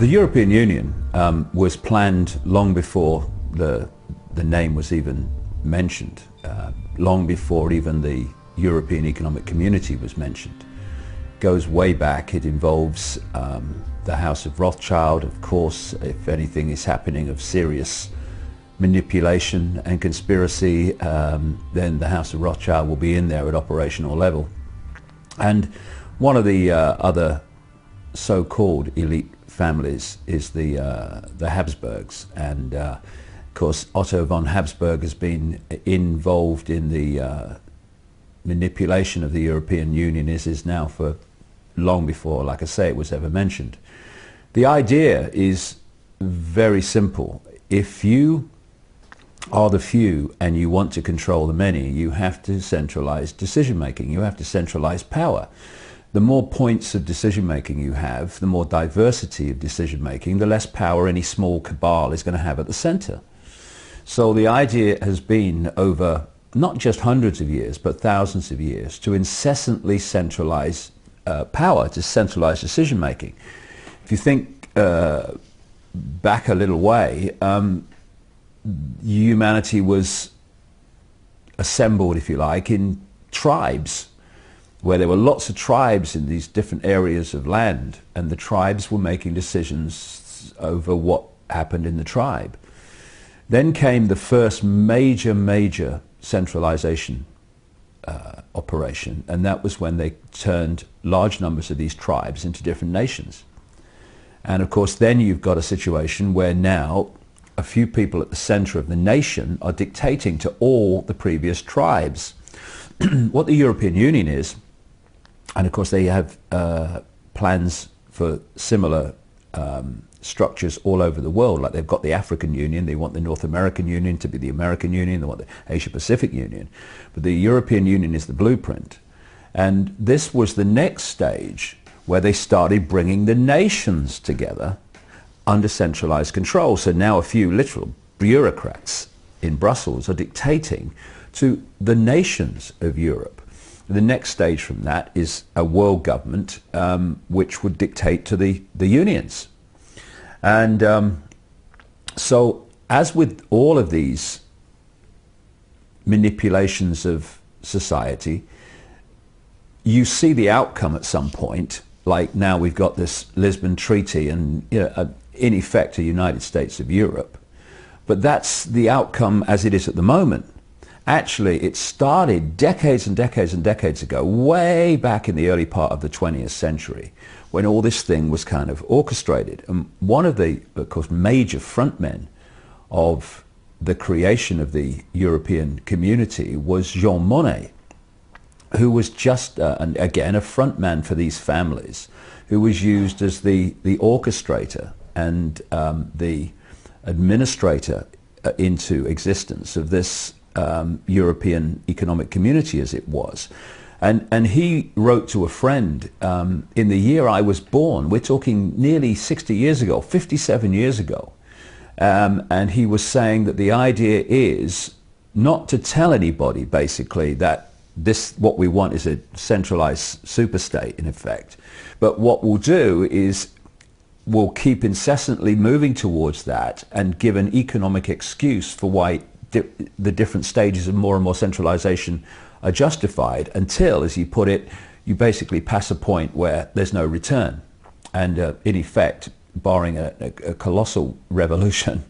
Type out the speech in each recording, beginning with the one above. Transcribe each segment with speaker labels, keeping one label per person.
Speaker 1: The European Union was planned long before the name was even mentioned, long before even the European Economic Community was mentioned. It goes way back. It involves the House of Rothschild, of course. If anything is happening of serious manipulation and conspiracy, then the House of Rothschild will be in there at operational level. And one of the other so-called elite families is the Habsburgs, and of course Otto von Habsburg has been involved in the manipulation of the European Union, is now for long before, like I say, it was ever mentioned. The idea is very simple. If you are the few and you want to control the many, you have to centralize decision making, you have to centralize power. The more points of decision-making you have, the more diversity of decision-making, the less power any small cabal is going to have at the center. So the idea has been over not just hundreds of years, but thousands of years, to incessantly centralize power, to centralize decision-making. If you think back a little way, humanity was assembled, if you like, in tribes, where there were lots of tribes in these different areas of land, and the tribes were making decisions over what happened in the tribe. Then came the first major centralization operation, and that was when they turned large numbers of these tribes into different nations. And of course then you've got a situation where now a few people at the center of the nation are dictating to all the previous tribes. What the European Union is, and of course they have plans for similar structures all over the world, like they've got the African Union, they want the North American Union to be the American Union, they want the Asia Pacific Union, but the European Union is the blueprint. And this was the next stage where they started bringing the nations together under centralized control. So now a few literal bureaucrats in Brussels are dictating to the nations of Europe. The next stage from that is a world government which would dictate to the unions. And so as with all of these manipulations of society, you see the outcome at some point. Like now we've got this Lisbon Treaty and, you know, in effect a United States of Europe. But that's the outcome as it is at the moment. Actually, it started decades and decades and decades ago, way back in the early part of the 20th century, when all this thing was kind of orchestrated. And one of the, of course, major frontmen of the creation of the European community was Jean Monnet, who was just, again, a frontman for these families, who was used as the orchestrator and the administrator into existence of this European economic community as it was. And he wrote to a friend in the year I was born. We're talking nearly 60 years ago, 57 years ago. And he was saying that the idea is not to tell anybody, basically, that this, what we want is a centralized superstate, in effect. But what we'll do is we'll keep incessantly moving towards that and give an economic excuse for why the different stages of more and more centralization are justified, until, as you put it, you basically pass a point where there's no return. And in effect, barring a colossal revolution,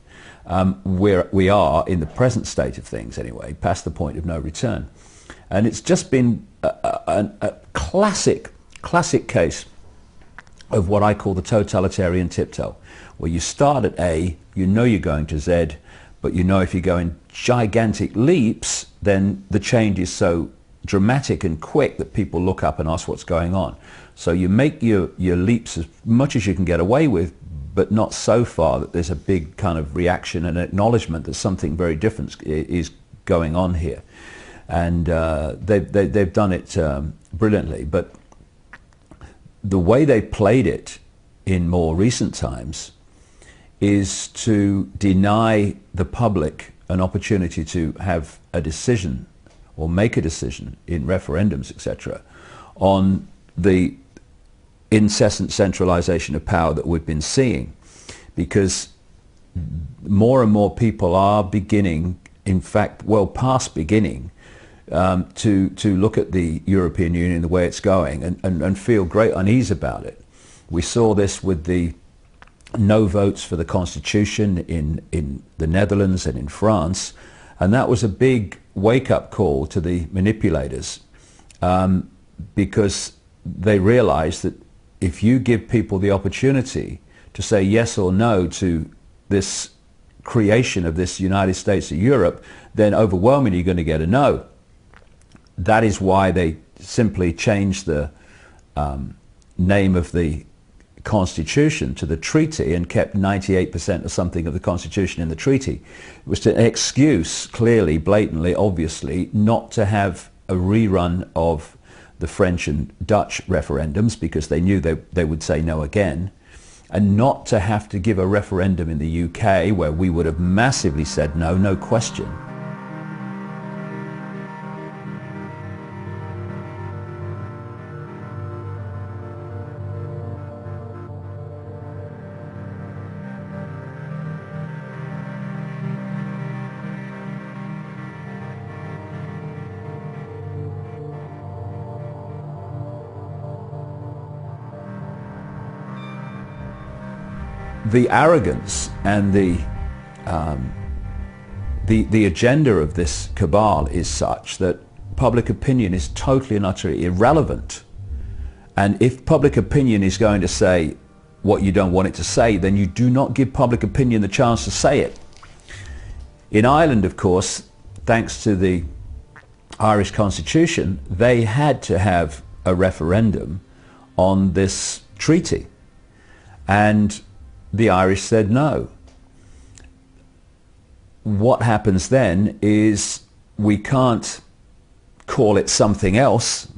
Speaker 1: we are, in the present state of things anyway, past the point of no return. And it's just been a classic case of what I call the totalitarian tiptoe, where you start at A, you know you're going to Z, but you know if you go in gigantic leaps, then the change is so dramatic and quick that people look up and ask what's going on. So you make your leaps as much as you can get away with, but not so far that there's a big kind of reaction and acknowledgement that something very different is going on here. And they've done it brilliantly. But the way they played it in more recent times is to deny the public an opportunity to have a decision or make a decision in referendums, etc., on the incessant centralization of power that we've been seeing. because more and more people are beginning, in fact, well past beginning, to look at the European Union, the way it's going, and feel great unease about it. We saw this with the no votes for the Constitution in the Netherlands and in France, and that was a big wake-up call to the manipulators, because they realized that if you give people the opportunity to say yes or no to this creation of this United States of Europe, then overwhelmingly you're going to get a no. That is why they simply changed the name of the Constitution to the treaty and kept 98% or something of the Constitution in the treaty. It was an excuse, clearly, blatantly, obviously, not to have a rerun of the French and Dutch referendums, because they knew they would say no again, and not to have to give a referendum in the UK, where we would have massively said no, no question. The arrogance and the agenda of this cabal is such that public opinion is totally and utterly irrelevant. And if public opinion is going to say what you don't want it to say, then you do not give public opinion the chance to say it. In Ireland, of course, thanks to the Irish Constitution, they had to have a referendum on this treaty. And the Irish said no. What happens then is we can't call it something else,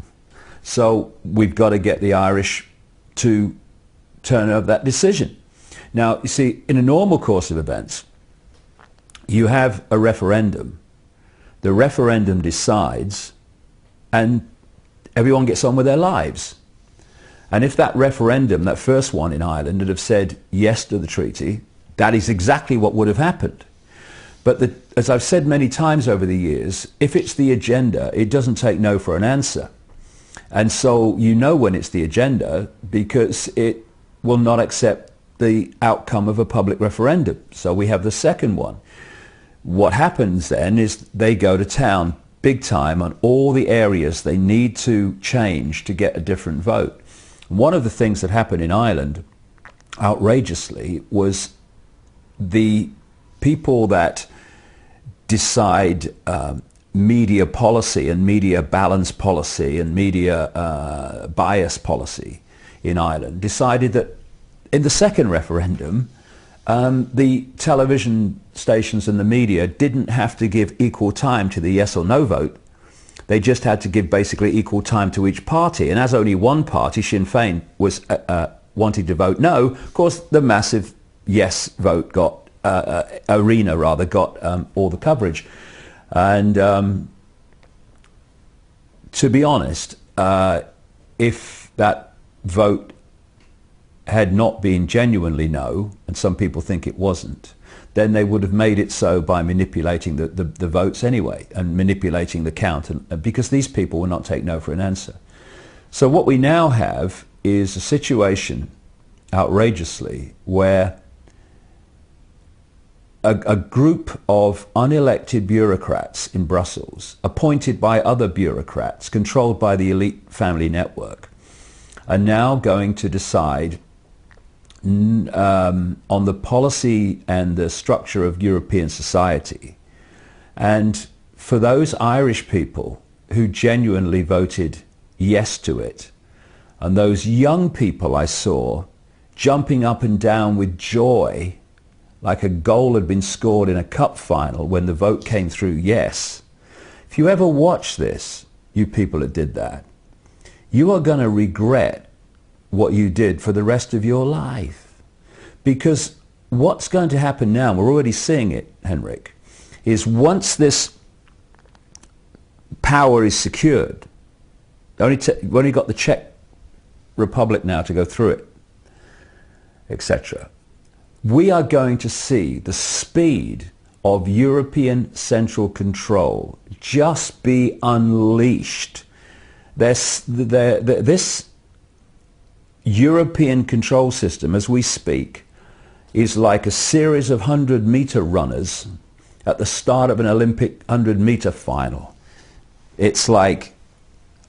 Speaker 1: so we've got to get the Irish to turn over that decision. Now, you see, in a normal course of events, you have a referendum. The referendum decides, and everyone gets on with their lives. And if that referendum, that first one in Ireland, had have said yes to the treaty, that is exactly what would have happened. But as I've said many times over the years, if it's the agenda, it doesn't take no for an answer. And so you know when it's the agenda, because it will not accept the outcome of a public referendum. So we have the second one. What happens then is they go to town big time on all the areas they need to change to get a different vote. One of the things that happened in Ireland, outrageously, was the people that decide media policy and media balance policy and media bias policy in Ireland decided that in the second referendum, the television stations and the media didn't have to give equal time to the yes or no vote. They just had to give basically equal time to each party. And as only one party, Sinn Féin, was wanting to vote no, of course the massive yes vote got, Arena rather, got all the coverage. And to be honest, if that vote had not been genuinely no, and some people think it wasn't, then they would have made it so by manipulating the votes anyway, and manipulating the count, and because these people will not take no for an answer. So what we now have is a situation, outrageously, where a group of unelected bureaucrats in Brussels, appointed by other bureaucrats, controlled by the elite family network, are now going to decide on the policy and the structure of European society. And for those Irish people who genuinely voted yes to it, and those young people I saw jumping up and down with joy, like a goal had been scored in a cup final when the vote came through yes. If you ever watch this, you people that did that, you are going to regret what you did for the rest of your life. Because what's going to happen now, we're already seeing it, Henrik, is once this power is secured, we've only got the Czech Republic now to go through it, etc. we are going to see the speed of European central control just be unleashed. This European control system, as we speak, is like a series of 100-meter runners at the start of an Olympic 100-meter final. It's like,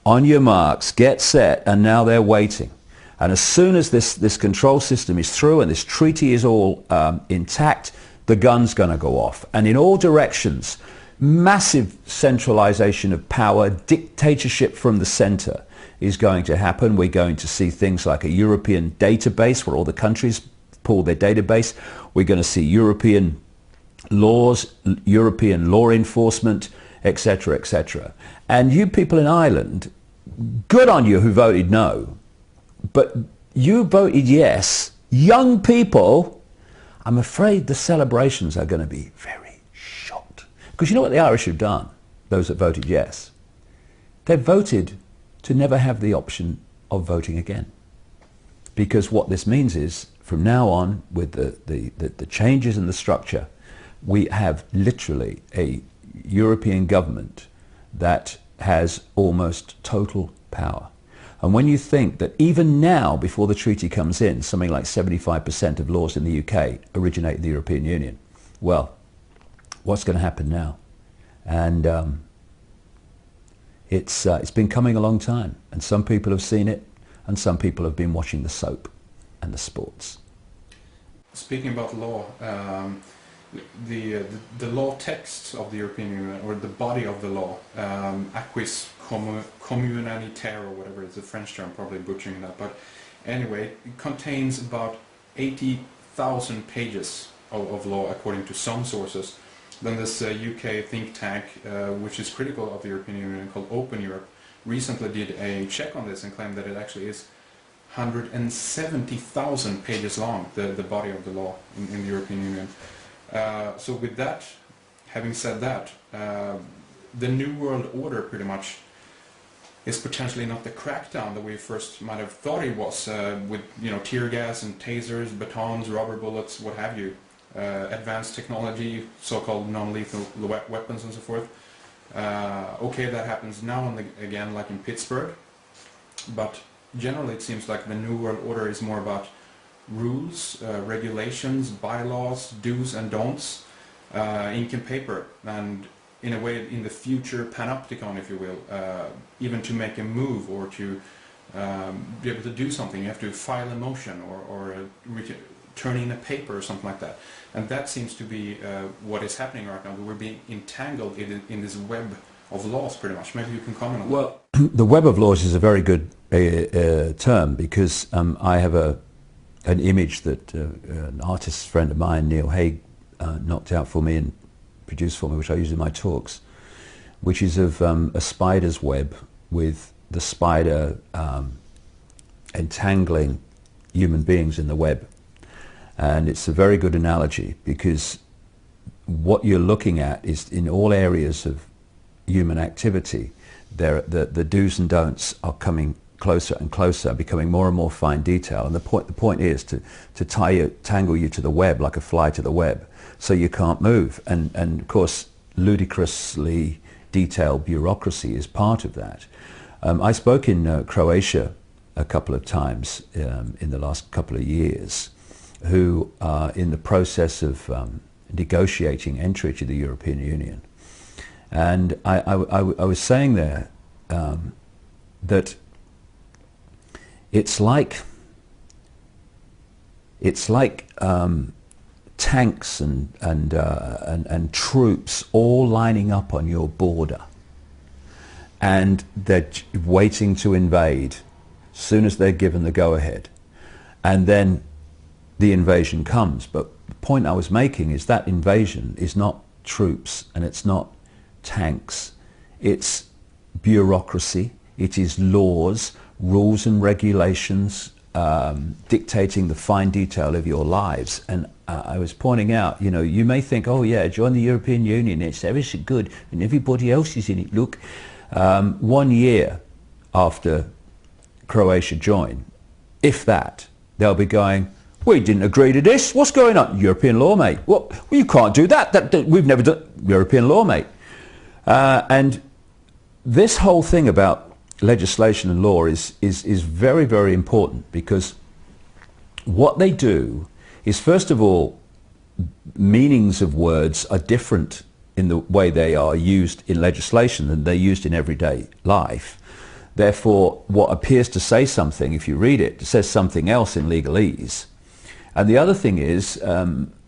Speaker 1: on your marks, get set, and now they're waiting. And as soon as this control system is through and this treaty is all intact, the gun's going to go off. And in all directions, massive centralization of power, dictatorship from the center is going to happen. We're going to see things like a European database where all the countries pull their database. We're going to see European laws, European law enforcement, etc., etc. And you people in Ireland, good on you who voted no, but you voted yes. Young people, I'm afraid the celebrations are going to be very short. Because you know what the Irish have done, those that voted yes? They've voted to never have the option of voting again. Because what this means is, from now on, with the changes in the structure, we have literally a European government that has almost total power. And when you think that even now, before the treaty comes in, something like 75% of laws in the UK originate in the European Union, well, what's going to happen now? And it's been coming a long time, and some people have seen it, and some people have been watching the soap and the sports.
Speaker 2: Speaking about law, the law text of the European Union, or the body of the law, ICKE Communautaire, or whatever, it's a French term, probably butchering that, but anyway, it contains about 80,000 pages of law, according to some sources. Then this UK think tank, which is critical of the European Union, called Open Europe, recently did a check on this and claimed that it actually is 170,000 pages long, the body of the law in the European Union. So with that, having said that, the New World Order pretty much is potentially not the crackdown that we first might have thought it was, with tear gas and tasers, batons, rubber bullets, what have you, advanced technology, so-called non-lethal weapons and so forth. Okay, that happens now and again, like in Pittsburgh, but generally it seems like the New World Order is more about rules, regulations, bylaws, do's and don'ts, ink and paper, and in a way, in the future panopticon, if you will, even to make a move or to be able to do something, you have to file a motion or turn in a paper or something like that. And that seems to be what is happening right now. We're being entangled in this web of laws, pretty much. Maybe you can comment on that.
Speaker 1: Well, the web of laws is a very good term, because I have an image that an artist friend of mine, Neil Haig, knocked out for me and produced for me, which I use in my talks, which is of a spider's web with the spider entangling human beings in the web. And it's a very good analogy, because what you're looking at is, in all areas of human activity, the do's and don'ts are coming closer and closer, becoming more and more fine detail. And the point is to tangle you to the web like a fly to the web, so you can't move. And of course, ludicrously detailed bureaucracy is part of that. I spoke in Croatia a couple of times in the last couple of years, who are in the process of negotiating entry to the European Union. And I was saying there that it's like tanks and troops all lining up on your border, and they're waiting to invade as soon as they're given the go-ahead, and then the invasion comes. But the point I was making is that invasion is not troops and it's not tanks, it's bureaucracy, it is laws, rules and regulations dictating the fine detail of your lives. And I was pointing out, you may think, oh yeah, join the European Union, it's everything good and everybody else is in it. Look, 1 year after Croatia joined, if that, they'll be going, We didn't agree to this. What's going on? European law, mate. Well, you can't do that. We've never done European law, mate. And this whole thing about legislation and law is very, very important, because what they do is, first of all, meanings of words are different in the way they are used in legislation than they're used in everyday life. Therefore, what appears to say something, if you read it, says something else in legalese. And the other thing is,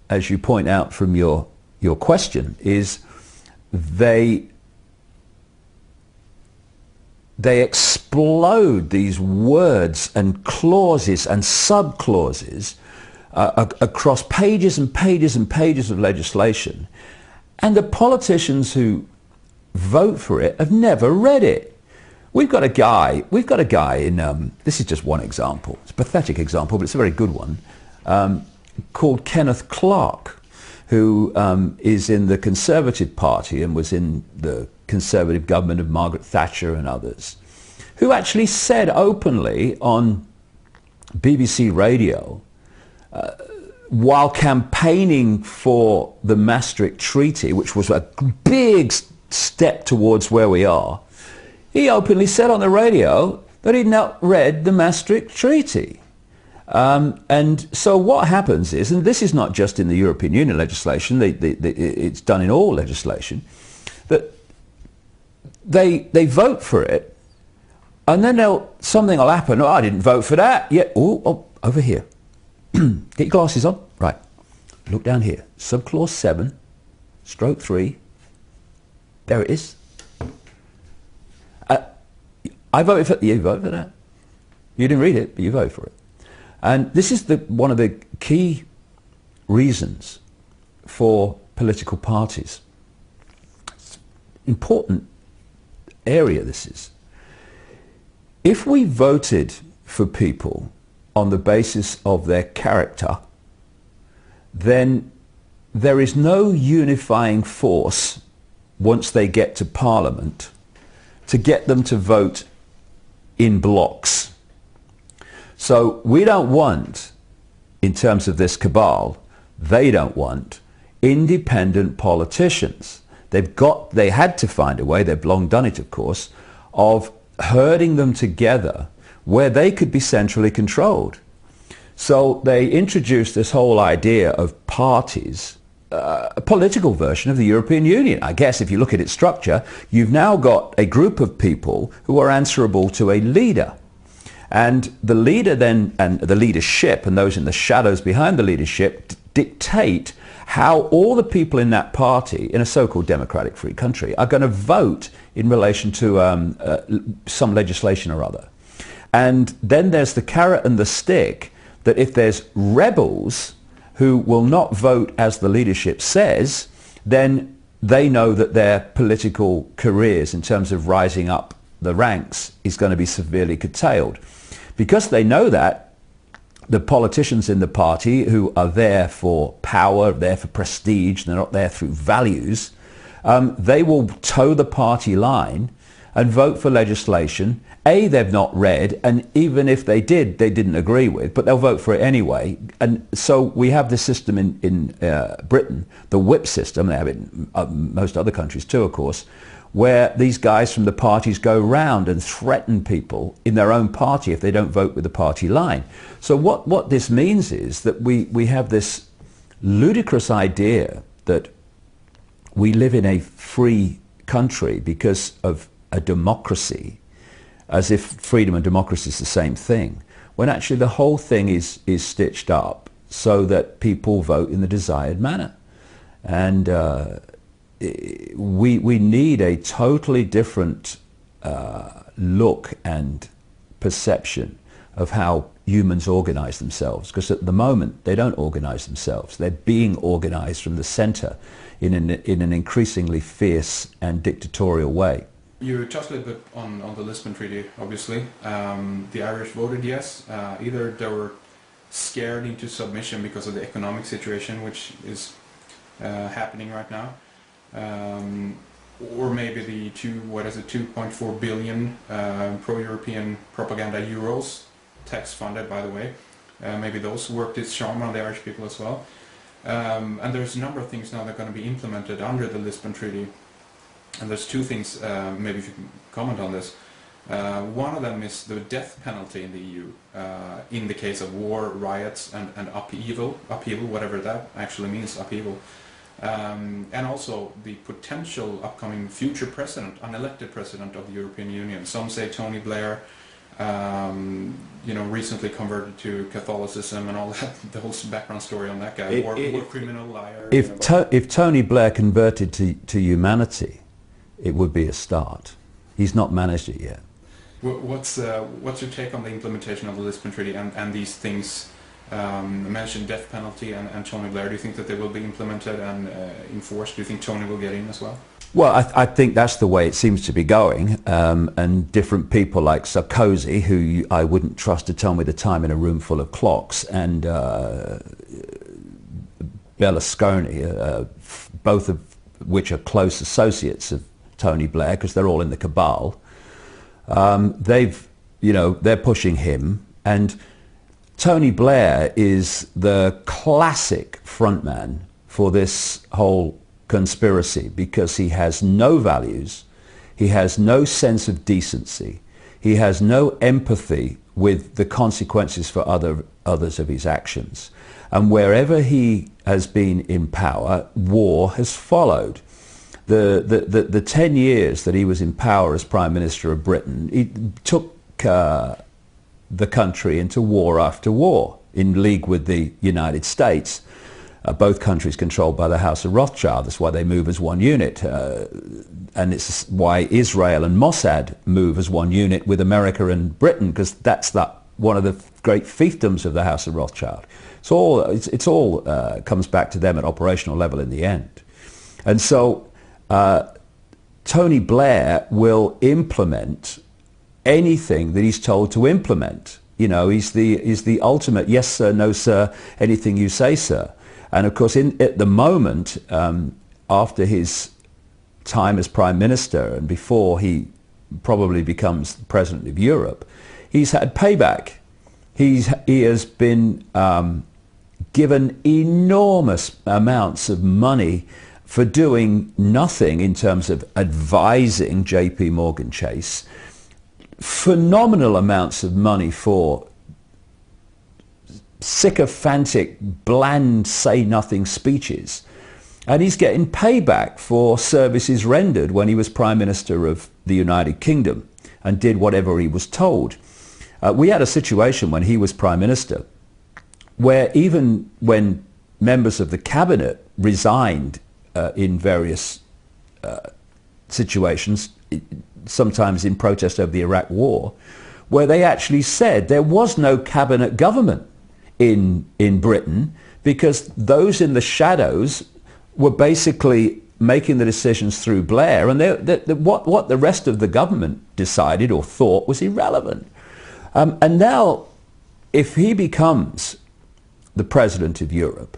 Speaker 1: as you point out from your question, is they explode these words and clauses and subclauses across pages and pages and pages of legislation. And the politicians who vote for it have never read it. We've got a guy in, this is just one example, it's a pathetic example, but it's a very good one, called Kenneth Clarke, who is in the Conservative Party and was in the Conservative government of Margaret Thatcher and others, who actually said openly on BBC Radio, while campaigning for the Maastricht Treaty, which was a big step towards where we are, he openly said on the radio that he'd not read the Maastricht Treaty. And so what happens is, and this is not just in the European Union legislation, it's done in all legislation, that they vote for it, and then something will happen. Oh, I didn't vote for that. Yeah, oh, over here. Get your glasses on. Right. Look down here. Subclause 7, stroke 3. There it is. I voted for you. Voted for that. You didn't read it, but you voted for it. And this is one of the key reasons for political parties. It's an important area, this is. If we voted for people on the basis of their character, then there is no unifying force once they get to Parliament to get them to vote in blocks. So we don't want, in terms of this cabal, they don't want independent politicians. They had to find a way, they've long done it of course, of herding them together where they could be centrally controlled. So they introduced this whole idea of parties, a political version of the European Union. I guess if you look at its structure, you've now got a group of people who are answerable to a leader. And the leader then, and the leadership, and those in the shadows behind the leadership, dictate how all the people in that party, in a so-called democratic free country, are going to vote in relation to some legislation or other. And then there's the carrot and the stick, that if there's rebels who will not vote as the leadership says, then they know that their political careers in terms of rising up the ranks is going to be severely curtailed. Because they know that, the politicians in the party who are there for power, there for prestige, they're not there through values, they will toe the party line and vote for legislation they've not read, and even if they did, they didn't agree with, but they'll vote for it anyway. And so we have this system in Britain, the whip system, they have it in most other countries too, of course, where these guys from the parties go round and threaten people in their own party if they don't vote with the party line. So what this means is that we have this ludicrous idea that we live in a free country because of a democracy, as if freedom and democracy is the same thing, when actually the whole thing is stitched up so that people vote in the desired manner. And we need a totally different look and perception of how humans organize themselves, because at the moment they don't organize themselves. They're being organized from the center in an increasingly fierce and dictatorial way.
Speaker 2: You touched a little bit on the Lisbon Treaty, obviously. The Irish voted yes. Either they were scared into submission because of the economic situation, which is happening right now, or maybe the 2.4 billion pro-European propaganda euros, tax funded by the way, Maybe those worked its charm on the Irish people as well. And there's a number of things now that are going to be implemented under the Lisbon Treaty. And there's two things, maybe if you can comment on this. One of them is the death penalty in the EU, in the case of war, riots, and upheaval, whatever that actually means, upheaval. And also the potential upcoming future president, unelected president of the European Union. Some say Tony Blair, recently converted to Catholicism and all that, the whole background story on that guy, war criminal, liar.
Speaker 1: If Tony Blair converted to humanity, it would be a start. He's not managed it yet.
Speaker 2: What's your take on the implementation of the Lisbon Treaty and these things? Mentioned death penalty and Tony Blair. Do you think that they will be implemented and enforced? Do you think Tony will get in as well?
Speaker 1: Well, I think that's the way it seems to be going, and different people like Sarkozy, who I wouldn't trust to tell me the time in a room full of clocks, and Berlusconi, both of which are close associates of Tony Blair, because they're all in the cabal. They're pushing him, and Tony Blair is the classic frontman for this whole conspiracy, because he has no values, he has no sense of decency, he has no empathy with the consequences for others of his actions. And wherever he has been in power, war has followed. The 10 years that he was in power as Prime Minister of Britain, he took the country into war after war, in league with the United States. Both countries controlled by the House of Rothschild. That's why they move as one unit. And it's why Israel and Mossad move as one unit with America and Britain, because that's one of the great fiefdoms of the House of Rothschild. It's all comes back to them at operational level in the end. And so Tony Blair will implement anything that he's told to implement. He's the ultimate yes sir, no sir, anything you say, sir. And of course, at the moment, after his time as Prime Minister and before he probably becomes the President of Europe, he's had payback. He has been given enormous amounts of money for doing nothing in terms of advising JP Morgan Chase, phenomenal amounts of money for sycophantic, bland, say-nothing speeches. And he's getting payback for services rendered when he was Prime Minister of the United Kingdom and did whatever he was told. We had a situation when he was Prime Minister where even when members of the cabinet resigned in various situations, sometimes in protest over the Iraq War, where they actually said there was no cabinet government in Britain, because those in the shadows were basically making the decisions through Blair, and what the rest of the government decided or thought was irrelevant. And now, if he becomes the President of Europe,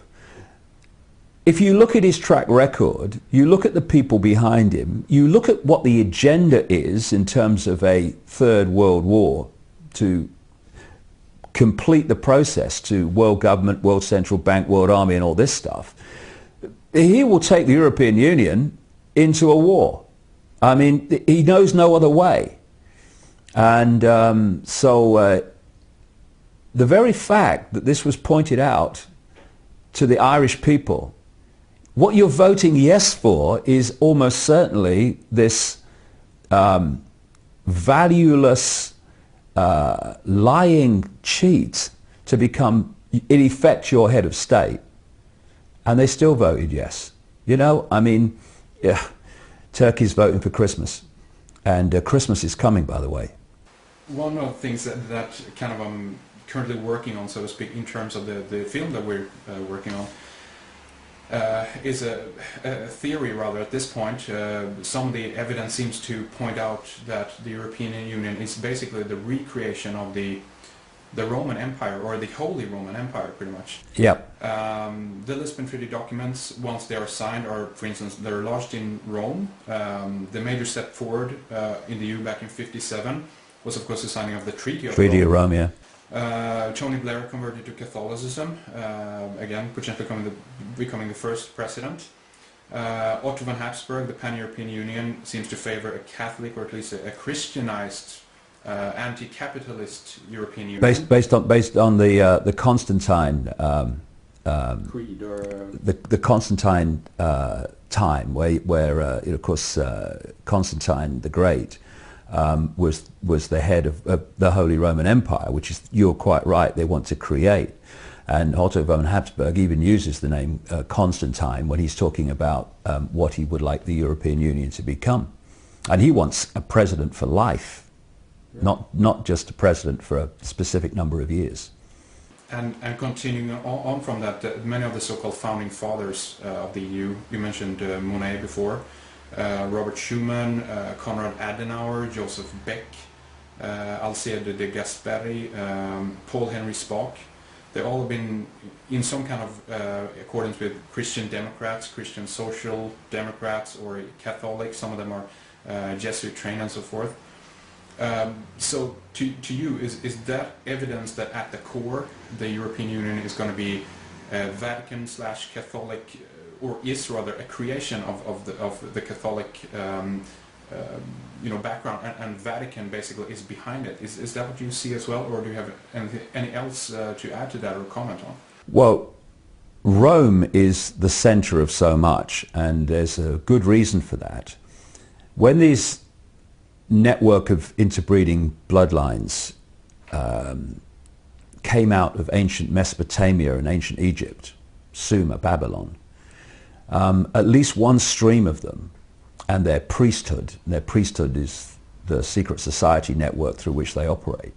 Speaker 1: if you look at his track record, you look at the people behind him, you look at what the agenda is in terms of a third world war to complete the process to world government, world central bank, world army and all this stuff, he will take the European Union into a war. I mean, he knows no other way. And so the very fact that this was pointed out to the Irish people, what you're voting yes for is almost certainly this valueless, lying cheat to become, in effect, your head of state. And they still voted yes. Yeah, Turkey's voting for Christmas. And Christmas is coming, by the way.
Speaker 2: One of the things that kind of I'm currently working on, so to speak, in terms of the film that we're working on, is a theory, rather, at this point. Some of the evidence seems to point out that the European Union is basically the recreation of the Roman Empire, or the Holy Roman Empire, pretty much.
Speaker 1: Yep.
Speaker 2: The Lisbon Treaty documents, once they are signed, are, for instance, they're lodged in Rome. The major step forward in the EU back in '57 was, of course, the signing of the Treaty of Rome.
Speaker 1: Treaty of Rome, yeah.
Speaker 2: Tony Blair converted to Catholicism, again, potentially becoming the first president. Otto von Habsburg, the Pan-European Union, seems to favor a Catholic, or at least a Christianized, anti-capitalist European Union.
Speaker 1: Based on the Constantine
Speaker 2: Creed, or
Speaker 1: the Constantine time, where of course Constantine the Great was the head of the Holy Roman Empire, which is, you're quite right, they want to create. And Otto von Habsburg even uses the name Constantine when he's talking about what he would like the European Union to become. And he wants a president for life, not just a president for a specific number of years.
Speaker 2: And continuing on from that, many of the so-called founding fathers of the EU, you mentioned Monnet before, Robert Schuman, Konrad Adenauer, Joseph Beck, Alcide de Gasperi, Paul Henry Spaak. They've all been in some kind of accordance with Christian Democrats, Christian Social Democrats, or Catholic. Some of them are Jesuit trained and so forth. So to you, is that evidence that at the core the European Union is going to be Vatican/Catholic, or is rather a creation of the Catholic background, and Vatican basically is behind it? Is that what you see as well, or do you have any else to add to that or comment on?
Speaker 1: Well, Rome is the center of so much, and there's a good reason for that. When these network of interbreeding bloodlines came out of ancient Mesopotamia and ancient Egypt, Sumer, Babylon, at least one stream of them, and their priesthood is the secret society network through which they operate,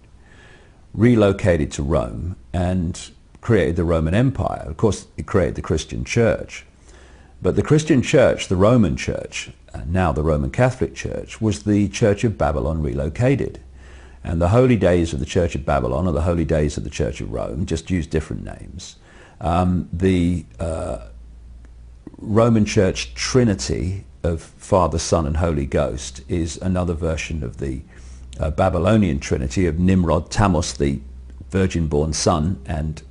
Speaker 1: relocated to Rome and created the Roman Empire. Of course, it created the Christian Church. But the Christian Church, the Roman Church, now the Roman Catholic Church, was the Church of Babylon relocated. And the holy days of the Church of Babylon, or the holy days of the Church of Rome, just use different names. The Roman Church Trinity of Father, Son, and Holy Ghost is another version of the Babylonian Trinity of Nimrod, Tammuz, the virgin-born son, and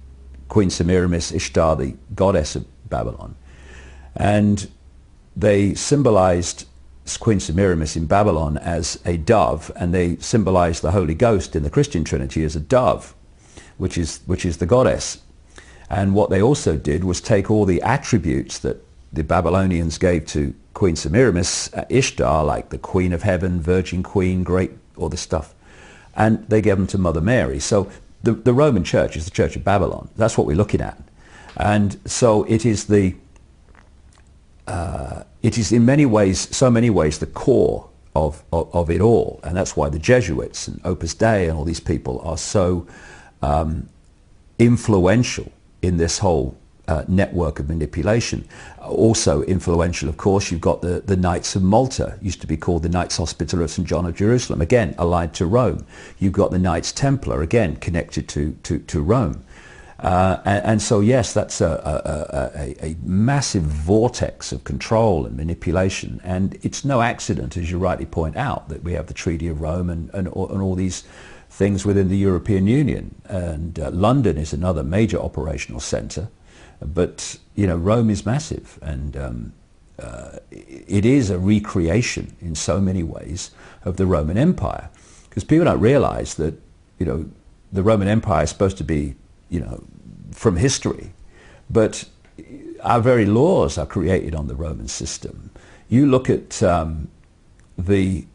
Speaker 1: Queen Semiramis, Ishtar, the goddess of Babylon. And they symbolized Queen Semiramis in Babylon as a dove, and they symbolized the Holy Ghost in the Christian Trinity as a dove, which is the goddess. And what they also did was take all the attributes that the Babylonians gave to Queen Semiramis, Ishtar, like the Queen of Heaven, Virgin Queen, great, all this stuff, and they gave them to Mother Mary. So the Roman Church is the Church of Babylon. That's what we're looking at. And so it is in many ways, so many ways, the core of it all. And that's why the Jesuits and Opus Dei and all these people are so influential in this whole network of manipulation. Also influential, of course, you've got the Knights of Malta, used to be called the Knights Hospitaller of St. John of Jerusalem, again allied to Rome. You've got the Knights Templar, again connected to Rome. And so yes, that's a massive vortex of control and manipulation, and it's no accident, as you rightly point out, that we have the Treaty of Rome and all these things within the European Union. And London is another major operational centre, but Rome is massive, and it is a recreation in so many ways of the Roman Empire, because people don't realise that the Roman Empire is supposed to be from history, but our very laws are created on the Roman system. You look at the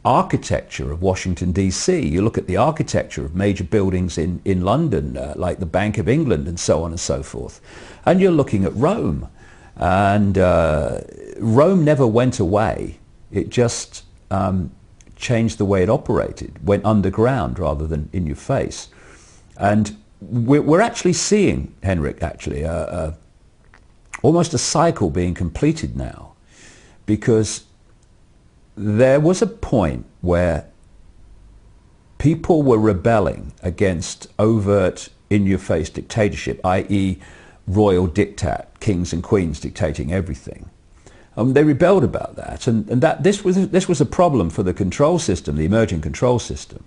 Speaker 1: architecture of Washington, D.C., you look at the architecture of major buildings in London, like the Bank of England and so on and so forth, and you're looking at Rome. And Rome never went away. It just changed the way it operated, went underground rather than in your face. And we're actually seeing, Henrik, almost a cycle being completed now, because there was a point where people were rebelling against overt, in-your-face dictatorship, i.e. royal diktat, kings and queens dictating everything. They rebelled about that, and that this was a problem for the control system, the emerging control system.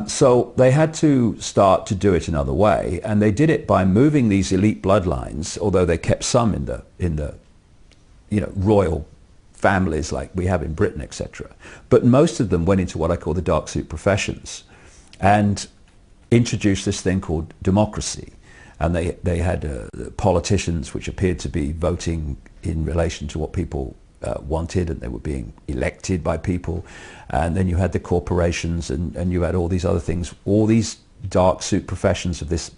Speaker 1: So they had to start to do it another way, and they did it by moving these elite bloodlines, although they kept some in the royal families like we have in Britain, etc. But most of them went into what I call the dark suit professions and introduced this thing called democracy. And they had politicians which appeared to be voting in relation to what people wanted, and they were being elected by people. And then you had the corporations, and you had all these other things. All these dark suit professions of this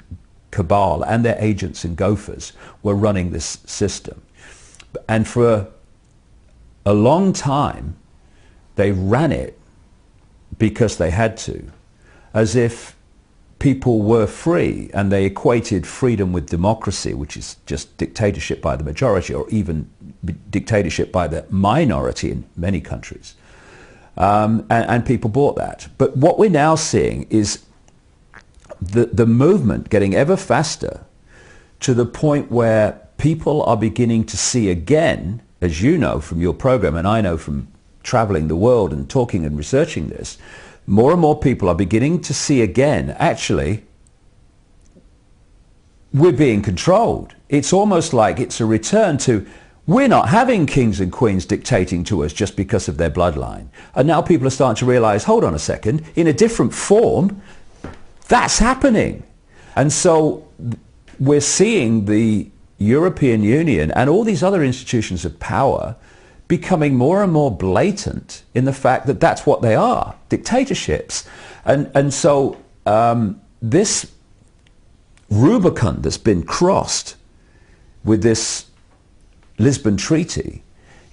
Speaker 1: cabal and their agents and gophers were running this system. And for a long time, they ran it because they had to, as if people were free, and they equated freedom with democracy, which is just dictatorship by the majority, or even dictatorship by the minority in many countries. And people bought that. But what we're now seeing is the movement getting ever faster to the point where people are beginning to see again, as you know from your program, and I know from traveling the world and talking and researching this, more and more people are beginning to see again, actually, we're being controlled. It's almost like it's a return to, we're not having kings and queens dictating to us just because of their bloodline. And now people are starting to realize, hold on a second, in a different form, that's happening. And so we're seeing the European Union and all these other institutions of power becoming more and more blatant in the fact that that's what they are, dictatorships. And so this Rubicon that's been crossed with this Lisbon Treaty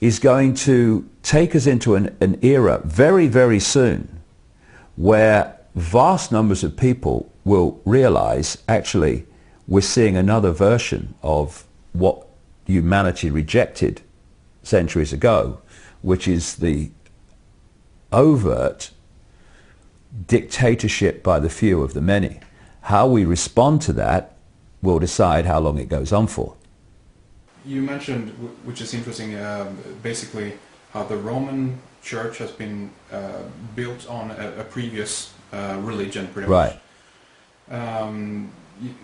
Speaker 1: is going to take us into an era very, very soon where vast numbers of people will realize, actually, we're seeing another version of what humanity rejected centuries ago, which is the overt dictatorship by the few of the many. How we respond to that will decide how long it goes on for.
Speaker 2: You mentioned, which is interesting, basically how the Roman Church has been built on a previous religion, pretty much.
Speaker 1: Right.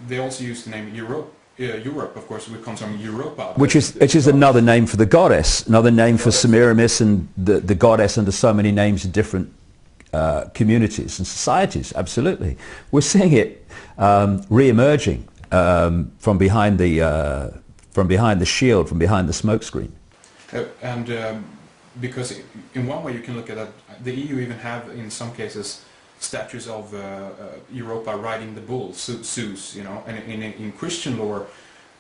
Speaker 2: They also use the name Europe. Europe, of course, which comes from Europa.
Speaker 1: Which is another name for the goddess, another name for Semiramis, and the goddess under so many names in different communities and societies. Absolutely. We're seeing it re-emerging from behind the shield, from behind the smokescreen.
Speaker 2: Because in one way you can look at that, the EU even have, in some cases, statues of Europa riding the bull, Zeus, you know, and in Christian lore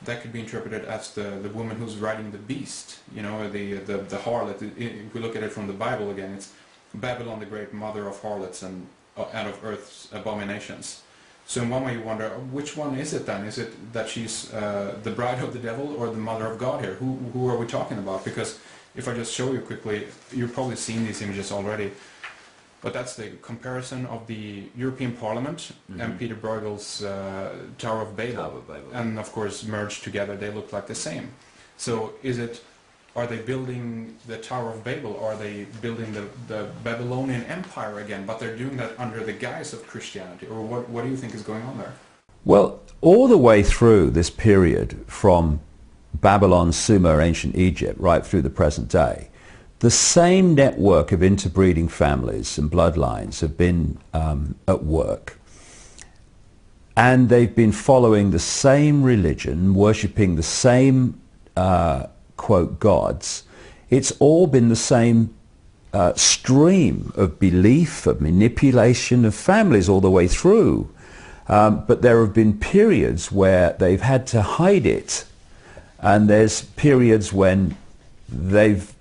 Speaker 2: that could be interpreted as the woman who's riding the beast, you know, the harlot. If we look at it from the Bible again, it's Babylon the great, mother of harlots and of earth's abominations. So in one way you wonder, which one is it then? Is it that she's the bride of the devil or the mother of God here? Who are we talking about? Because if I just show you quickly, you've probably seen these images already. But that's the comparison of the European Parliament and Peter Bruegel's Tower of Babel. And of course, merged together, they look like the same. So are they building the Tower of Babel? Or are they building the Babylonian Empire again? But they're doing that under the guise of Christianity. Or what do you think is going on there?
Speaker 1: Well, all the way through this period, from Babylon, Sumer, ancient Egypt, right through the present day, the same network of interbreeding families and bloodlines have been at work. And they've been following the same religion, worshipping the same, quote, gods. It's all been the same stream of belief, of manipulation of families all the way through. But there have been periods where they've had to hide it. And there's periods when they've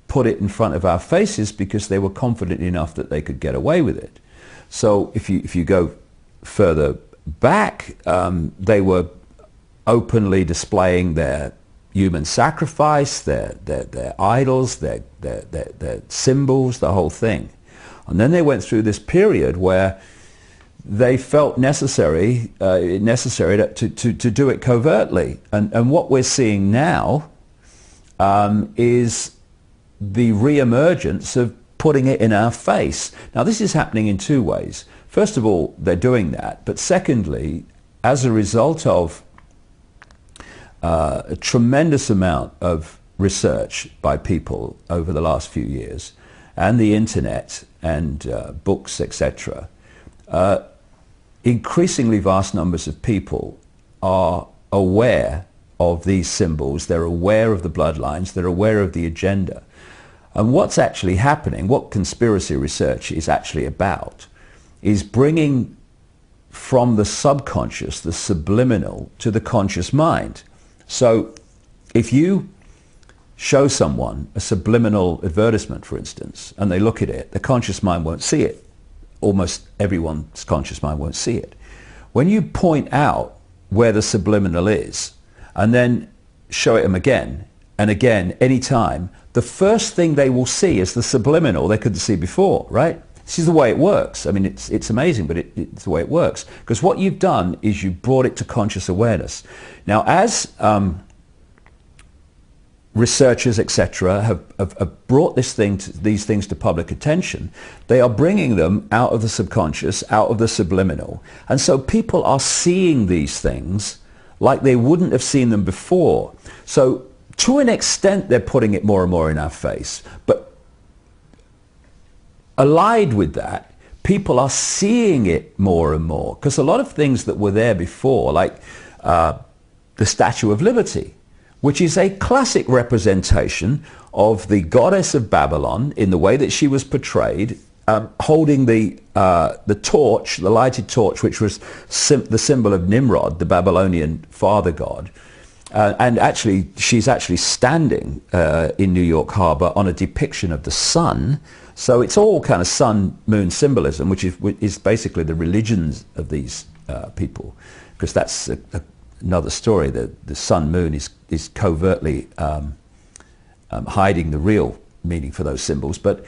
Speaker 1: put it in front of our faces because they were confident enough that they could get away with it. So if you go further back, they were openly displaying their human sacrifice, their idols, their symbols, the whole thing. And then they went through this period where they felt necessary to do it covertly. And what we're seeing now is the re-emergence of putting it in our face. Now, this is happening in two ways. First of all, they're doing that. But secondly, as a result of a tremendous amount of research by people over the last few years, and the internet and books, etc., increasingly vast numbers of people are aware of these symbols. They're aware of the bloodlines. They're aware of the agenda. And what's actually happening, what conspiracy research is actually about, is bringing from the subconscious, the subliminal, to the conscious mind. So if you show someone a subliminal advertisement, for instance, and they look at it, the conscious mind won't see it. Almost everyone's conscious mind won't see it. When you point out where the subliminal is, and then show it them again and again, anytime, the first thing they will see is the subliminal they couldn't see before, right? This is the way it works. I mean, it's amazing, but it's the way it works. Because what you've done is you brought it to conscious awareness. Now, as researchers, etc., have brought these things to public attention, they are bringing them out of the subconscious, out of the subliminal. And so people are seeing these things like they wouldn't have seen them before. So to an extent, they're putting it more and more in our face. But allied with that, people are seeing it more and more. Because a lot of things that were there before, like the Statue of Liberty, which is a classic representation of the goddess of Babylon in the way that she was portrayed, holding the torch, the lighted torch, which was the symbol of Nimrod, the Babylonian father god. And actually, she's actually standing in New York Harbor on a depiction of the sun. So it's all kind of sun-moon symbolism, which is basically the religions of these people, because that's another story. The sun-moon is covertly hiding the real meaning for those symbols. But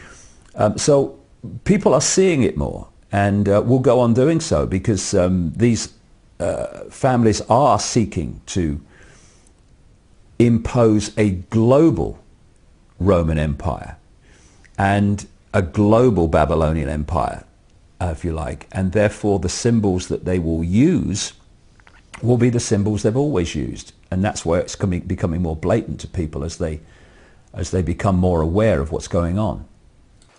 Speaker 1: so people are seeing it more, and will go on doing so, because these families are seeking to impose a global Roman Empire and a global Babylonian Empire, if you like, and therefore the symbols that they will use will be the symbols they've always used, and that's where it's becoming more blatant to people as they become more aware of what's going on.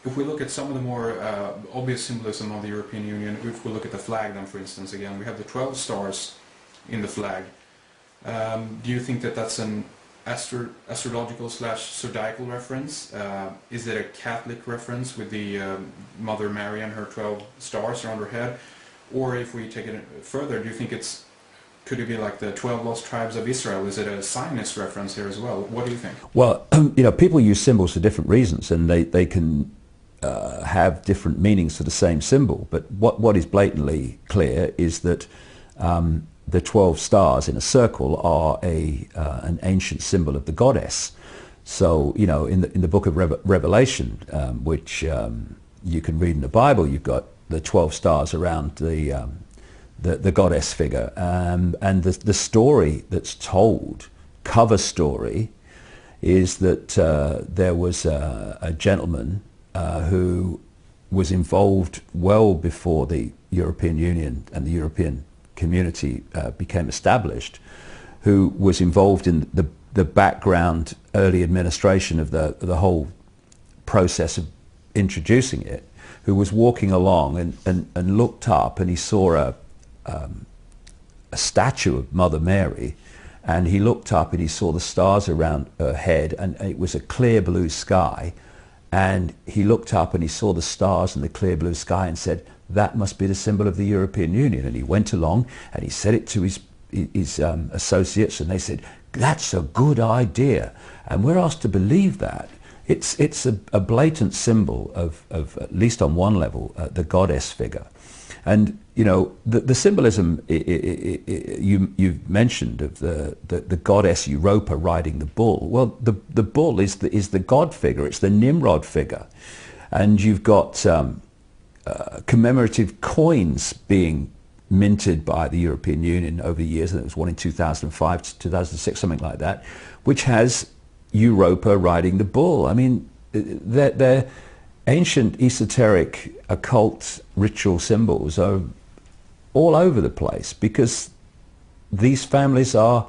Speaker 2: If we look at some of the more obvious symbolism of the European Union, if we look at the flag then, for instance, again, we have the 12 stars in the flag. Do you think that that's an astrological / zodiacal reference? Is it a Catholic reference with the Mother Mary and her 12 stars around her head? Or if we take it further, do you think could it be like the 12 lost tribes of Israel? Is it a Zionist reference here as well? What do you think?
Speaker 1: Well, people use symbols for different reasons, and they can have different meanings for the same symbol. But what is blatantly clear is that the 12 stars in a circle are an ancient symbol of the goddess. So, in the book of Revelation, which you can read in the Bible, you've got the 12 stars around the goddess figure. And the story that's told, cover story, is that there was a gentleman who was involved well before the European Union and the European community became established, who was involved in the background early administration of the whole process of introducing it, who was walking along and looked up, and he saw a statue of Mother Mary, and he looked up and he saw the stars around her head, and it was a clear blue sky, and he looked up and he saw the stars and the clear blue sky and said, that must be the symbol of the European Union. And he went along and he said it to his associates, and they said, that's a good idea. And we're asked to believe that. It's a blatant symbol of at least on one level, the goddess figure. And, the symbolism you've mentioned of the goddess Europa riding the bull. Well, the bull is the god figure. It's the Nimrod figure. And you've got commemorative coins being minted by the European Union over the years, and it was one in 2005 to 2006, something like that, which has Europa riding the bull. I mean, ancient esoteric occult ritual symbols are all over the place, because these families are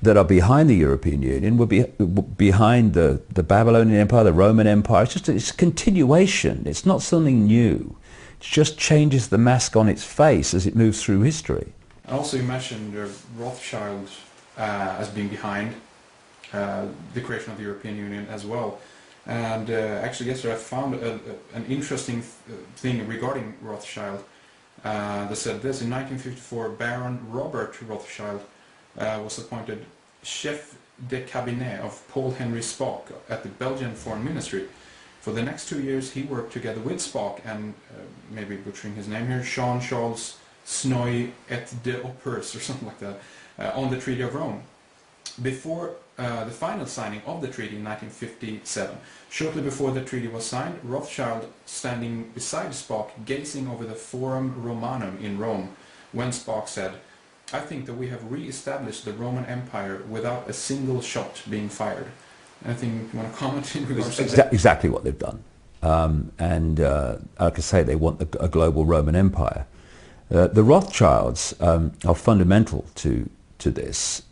Speaker 1: that are behind the European Union, were behind the Babylonian Empire, the Roman Empire. It's a continuation. It's not something new. It just changes the mask on its face as it moves through history.
Speaker 2: Also, you mentioned Rothschild as being behind the creation of the European Union as well. And actually yesterday I found an interesting thing regarding Rothschild that said this. In 1954, Baron Robert Rothschild was appointed chef de cabinet of Paul Henry Spaak at the Belgian Foreign Ministry. For the next 2 years he worked together with Spaak and, maybe butchering his name here, Jean-Charles Snoy et de Oppers or something like that, on the Treaty of Rome. Before the final signing of the treaty in 1957. Shortly before the treaty was signed, Rothschild, standing beside Spaak, gazing over the Forum Romanum in Rome, when Spaak said, "I think that we have re-established the Roman Empire without a single shot being fired." Anything you want to comment in regards to that?
Speaker 1: Exactly what they've done. Like I say, they want a global Roman Empire. The Rothschilds are fundamental to this.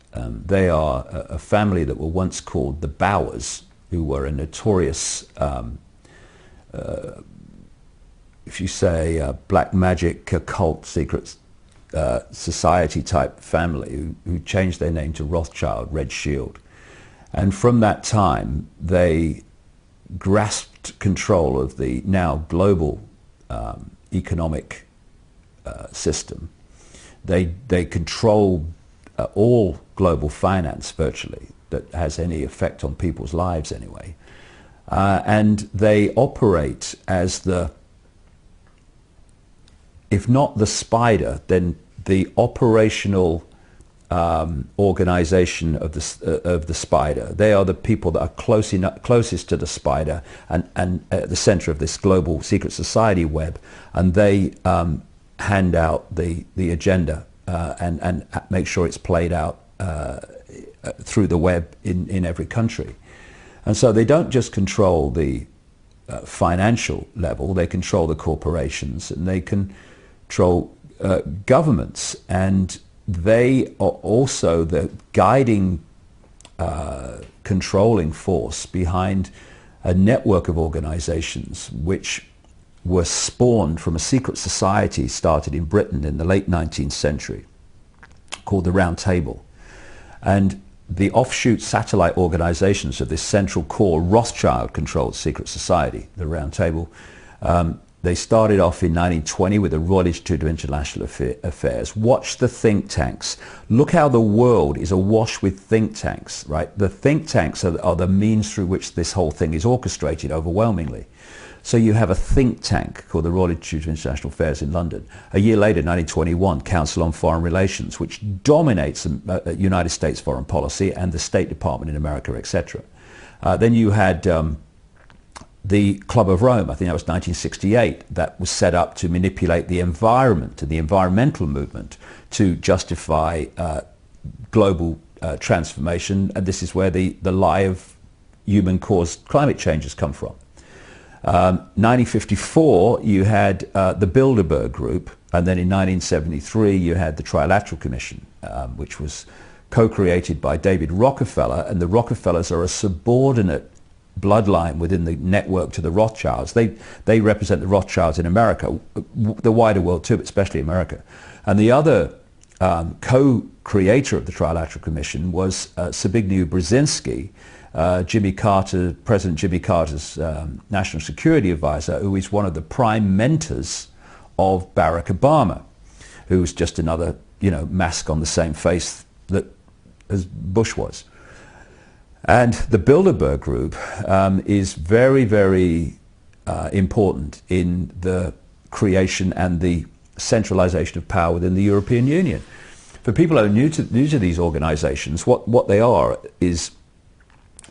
Speaker 1: They are a family that were once called the Bowers, who were a notorious, if you say, black magic, occult, secret society type family, who changed their name to Rothschild, Red Shield. And from that time, they grasped control of the now global economic system. They control all global finance virtually that has any effect on people's lives anyway. And they operate as the, if not the spider, then the operational organization of the spider. They are the people that are closest to the spider and at the center of this global secret society web, and they hand out the agenda and make sure it's played out through the web in every country. And so they don't just control the financial level, they control the corporations, and they control governments, and they are also the guiding, controlling force behind a network of organizations which were spawned from a secret society started in Britain in the late 19th century called the Round Table. And the offshoot satellite organizations of this central core Rothschild-controlled secret society, the Round Table, they started off in 1920 with the Royal Institute of International Affairs. Watch the think tanks. Look how the world is awash with think tanks, right? The think tanks are the means through which this whole thing is orchestrated overwhelmingly. So you have a think tank called the Royal Institute of International Affairs in London. A year later, 1921, Council on Foreign Relations, which dominates the United States foreign policy and the State Department in America, etc. Then you had the Club of Rome, I think that was 1968, that was set up to manipulate the environment and the environmental movement to justify global transformation. And this is where the lie of human-caused climate change has come from. 1954, you had the Bilderberg Group, and then in 1973, you had the Trilateral Commission, which was co-created by David Rockefeller, and the Rockefellers are a subordinate bloodline within the network to the Rothschilds. They represent the Rothschilds in America, the wider world too, but especially America. And the other co-creator of the Trilateral Commission was Zbigniew Brzezinski, President Jimmy Carter's national security advisor, who is one of the prime mentors of Barack Obama, who's just another, mask on the same face that as Bush was. And the Bilderberg Group is very, very important in the creation and the centralization of power within the European Union. For people who are new to these organizations, what they are is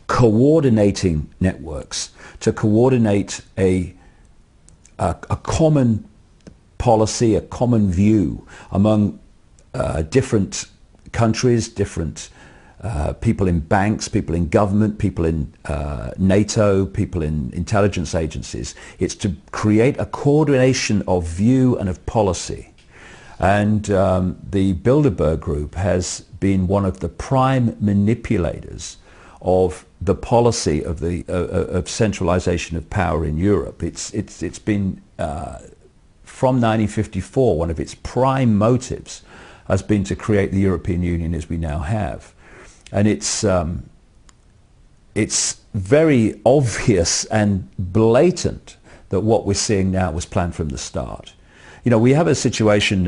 Speaker 1: coordinating networks to coordinate a common policy, a common view among different countries, different people in banks, people in government, people in NATO, people in intelligence agencies. It's to create a coordination of view and of policy. And the Bilderberg Group has been one of the prime manipulators of the policy of the of centralization of power in Europe. It's been from 1954, one of its prime motives has been to create the European Union as we now have. And it's very obvious and blatant that what we're seeing now was planned from the start. You know, we have a situation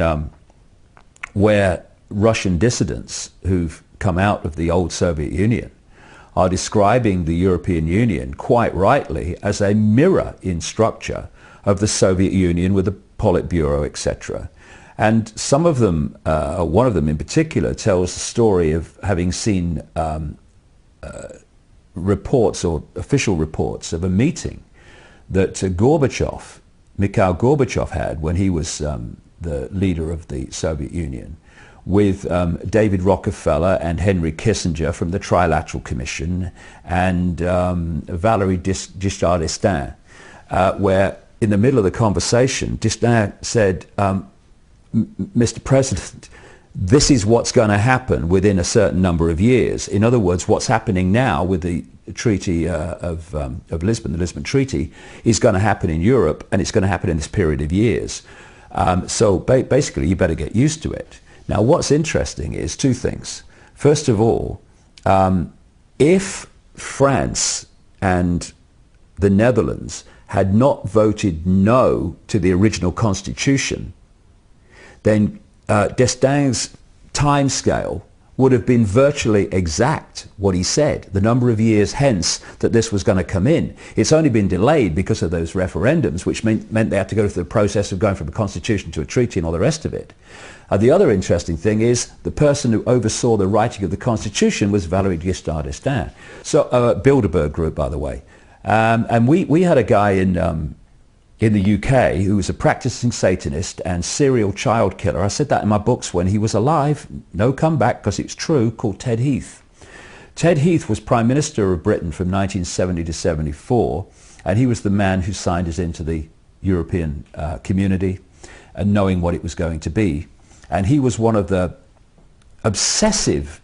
Speaker 1: where Russian dissidents who've come out of the old Soviet Union are describing the European Union quite rightly as a mirror in structure of the Soviet Union with the Politburo, etc. And some of them, one of them in particular, tells the story of having seen reports or official reports of a meeting that Gorbachev, Mikhail Gorbachev, had when he was the leader of the Soviet Union with David Rockefeller and Henry Kissinger from the Trilateral Commission and Valéry Giscard d'Estaing, where in the middle of the conversation, d'Estaing said, Mr. President, this is what's going to happen within a certain number of years. In other words, what's happening now with the Treaty of Lisbon, the Lisbon Treaty, is going to happen in Europe, and it's going to happen in this period of years. So basically, you better get used to it. Now, what's interesting is two things. First of all, if France and the Netherlands had not voted no to the original constitution, then d'Estaing's timescale would have been virtually exact what he said, the number of years hence that this was going to come in. It's only been delayed because of those referendums, which meant they had to go through the process of going from a constitution to a treaty and all the rest of it. The other interesting thing is the person who oversaw the writing of the constitution was Valéry Giscard d'Estaing. So, Bilderberg Group, by the way. And we had a guy in the UK who was a practicing Satanist and serial child killer. I said that in my books when he was alive, no comeback because it's true, called Ted Heath. Ted Heath was Prime Minister of Britain from 1970 to 74, and he was the man who signed us into the European community and knowing what it was going to be. And he was one of the obsessive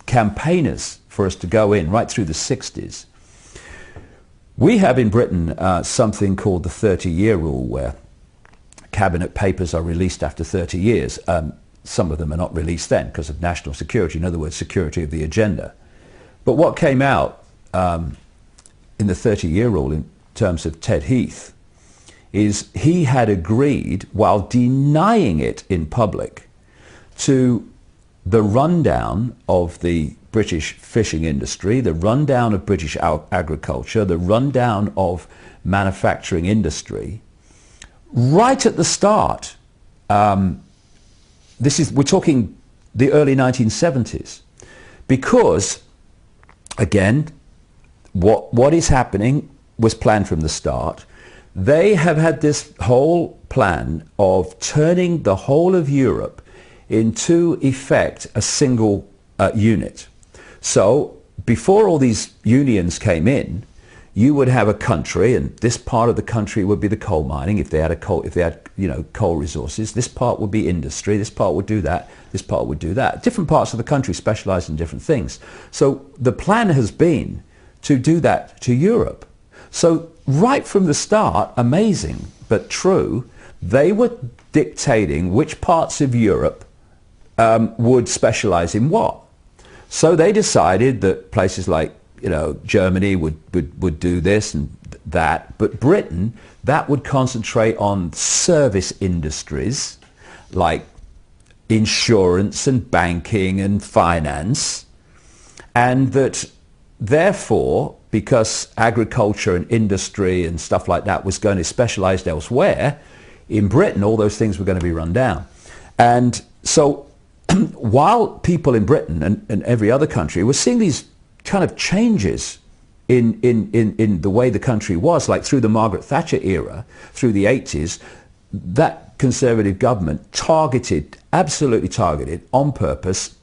Speaker 1: campaigners for us to go in right through the 60s. We have in Britain something called the 30-year rule, where cabinet papers are released after 30 years. Some of them are not released then because of national security, in other words, security of the agenda. But what came out in the 30-year rule in terms of Ted Heath is he had agreed, while denying it in public, to the rundown of the British fishing industry, the rundown of British agriculture, the rundown of manufacturing industry, right at the start. We're talking the early 1970s, because again, what is happening was planned from the start. They have had this whole plan of turning the whole of Europe into effect a single unit. So before all these unions came in, you would have a country, and this part of the country would be the coal mining if they had coal resources. This part would be industry. This part would do that. This part would do that. Different parts of the country specialize in different things. So the plan has been to do that to Europe. So right from the start, amazing but true, they were dictating which parts of Europe would specialize in what. So they decided that places like, Germany would do this and that, but Britain, that would concentrate on service industries like insurance and banking and finance, and that therefore, because agriculture and industry and stuff like that was going to specialize elsewhere, in Britain all those things were going to be run down. And so while people in Britain and every other country were seeing these kind of changes in the way the country was, like through the Margaret Thatcher era, through the 80s, that Conservative government absolutely targeted, on purpose,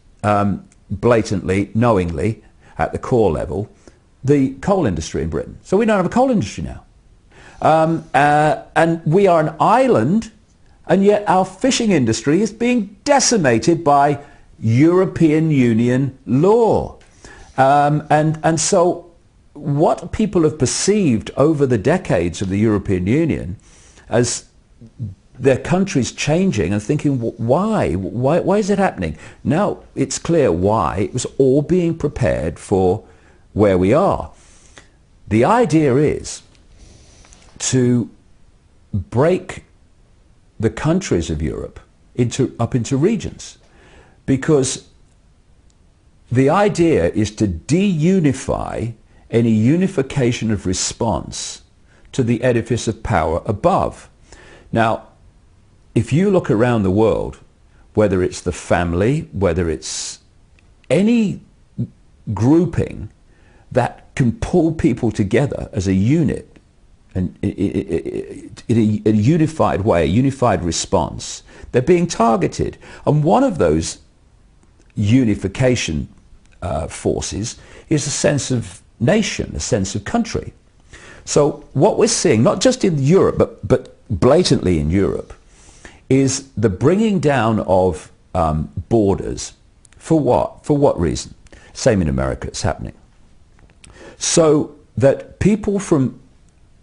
Speaker 1: blatantly, knowingly, at the core level, the coal industry in Britain. So we don't have a coal industry now. And we are an island, and yet our fishing industry is being decimated by European Union law. And so what people have perceived over the decades of the European Union as their countries changing and thinking, why is it happening? Now it's clear why. It was all being prepared for where we are. The idea is to break the countries of Europe up into regions, because the idea is to de-unify any unification of response to the edifice of power above. Now, if you look around the world, whether it's the family, whether it's any grouping that can pull people together as a unit, and in a unified way, a unified response, they're being targeted. And one of those unification forces is a sense of nation, a sense of country. So what we're seeing, not just in Europe, but blatantly in Europe, is the bringing down of borders. For what? For what reason? Same in America, it's happening. So that people from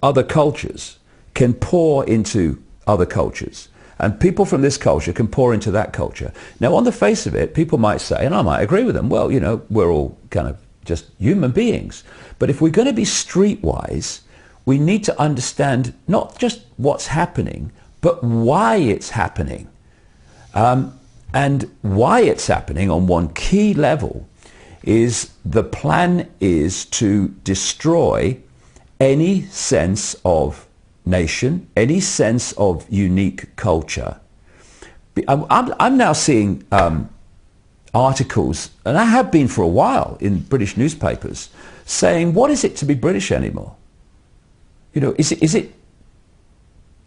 Speaker 1: other cultures can pour into other cultures, and people from this culture can pour into that culture. Now, on the face of it, people might say, and I might agree with them, well, you know, we're all kind of just human beings. But if we're going to be streetwise, we need to understand not just what's happening, but why it's happening. And why it's happening on one key level is the plan is to destroy any sense of nation, any sense of unique culture. I'm now seeing articles, and I have been for a while in British newspapers, saying, what is it to be British anymore? You know, is it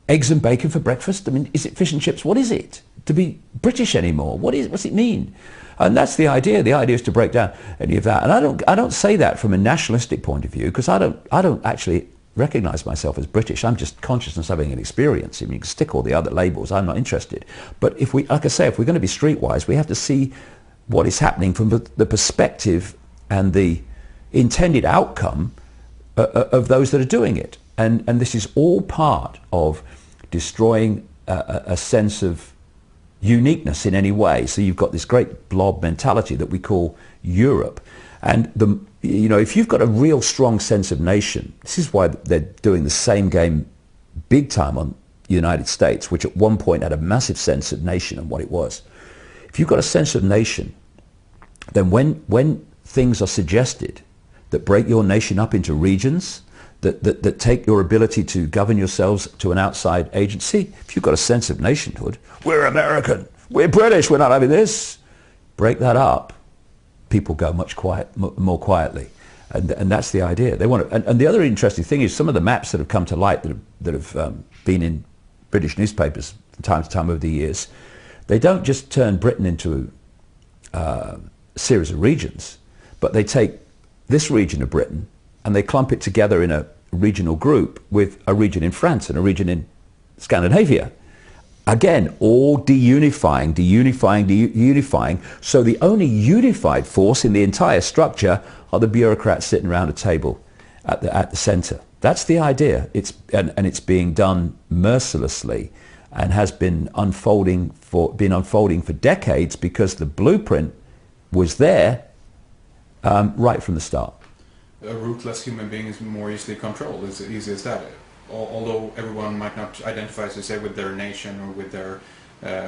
Speaker 1: eggs and bacon for breakfast? I mean, is it fish and chips? What is it to be British anymore? What's it mean? And that's the idea. The idea is to break down any of that. And I don't say that from a nationalistic point of view, because I don't actually recognize myself as British. I'm just consciousness having an experience. I mean, you can stick all the other labels. I'm not interested. But if we, like I say, if we're going to be streetwise, we have to see what is happening from the perspective and the intended outcome of those that are doing it. And this is all part of destroying a sense of uniqueness in any way. So you've got this great blob mentality that we call Europe. And if you've got a real strong sense of nation, this is why they're doing the same game big time on the United States, which at one point had a massive sense of nation and what it was. If you've got a sense of nation, then when things are suggested that break your nation up into regions, that take your ability to govern yourselves to an outside agency, if you've got a sense of nationhood, we're American, we're British, we're not having this, break that up, people go much more quietly. And that's the idea. They want to, and the other interesting thing is some of the maps that have come to light that have been in British newspapers from time to time over the years, they don't just turn Britain into a series of regions, but they take this region of Britain and they clump it together in a regional group with a region in France and a region in Scandinavia. Again, all deunifying. So the only unified force in the entire structure are the bureaucrats sitting around a table at the center. That's the idea. And it's being done mercilessly and has been unfolding for decades, because the blueprint was there right from the start.
Speaker 2: A ruthless human being is more easily controlled, as easy as that. Although everyone might not identify, as you say, with their nation or with their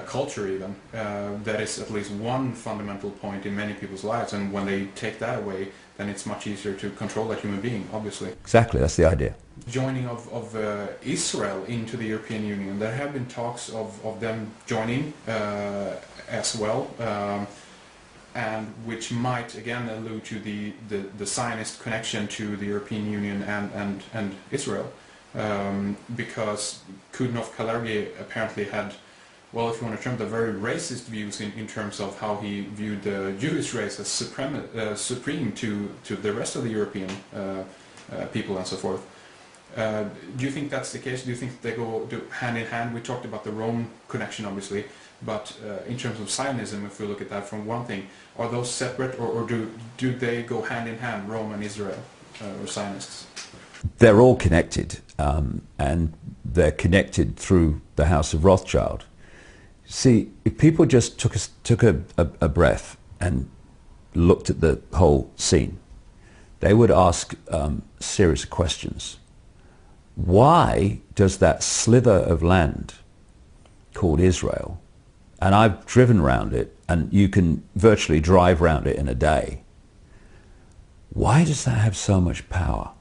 Speaker 2: culture even, that is at least one fundamental point in many people's lives, and when they take that away, then it's much easier to control that human being, obviously.
Speaker 1: Exactly, that's the idea.
Speaker 2: Joining of Israel into the European Union, there have been talks of them joining as well, and which might again allude to the Zionist connection to the European Union and Israel. Because Kudnov-Kalergi apparently had well, if you want to term the very racist views in terms of how he viewed the Jewish race as supreme to the rest of the European people and so forth. Do you think that's the case? Do you think they go hand in hand? We talked about the Rome connection, obviously, but in terms of Zionism, if we look at that from one thing, are those separate, or do they go hand in hand, Rome and Israel, or Zionists?
Speaker 1: They're all connected, and they're connected through the House of Rothschild. See, if people just took a breath and looked at the whole scene, they would ask a series of questions. Why does that slither of land called Israel, and I've driven around it, and you can virtually drive around it in a day, why does that have so much power?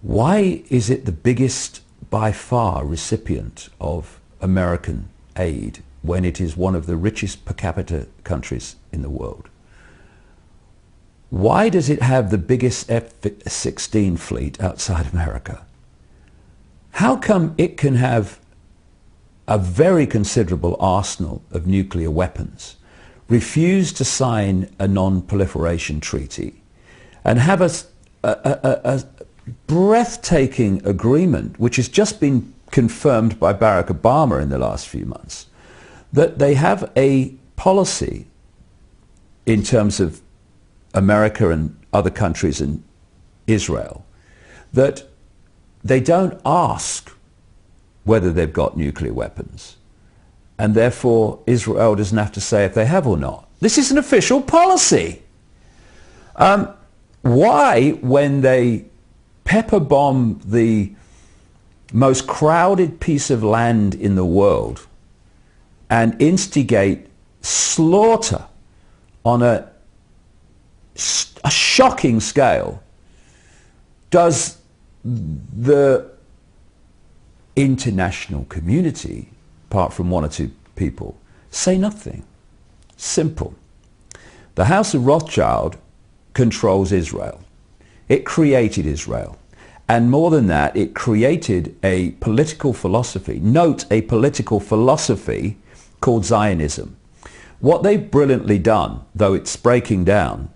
Speaker 1: Why is it the biggest, by far, recipient of American aid when it is one of the richest per capita countries in the world? Why does it have the biggest F-16 fleet outside America? How come it can have a very considerable arsenal of nuclear weapons, refuse to sign a non-proliferation treaty, and have a breathtaking agreement, which has just been confirmed by Barack Obama in the last few months, that they have a policy in terms of America and other countries and Israel, that they don't ask whether they've got nuclear weapons, and therefore Israel doesn't have to say if they have or not. This is an official policy. Why, when they pepper bomb the most crowded piece of land in the world and instigate slaughter on a shocking scale, does the international community, apart from one or two people, say nothing? Simple. The House of Rothschild controls Israel. It created Israel. And more than that, it created a political philosophy. Note, a political philosophy called Zionism. What they've brilliantly done, though it's breaking down,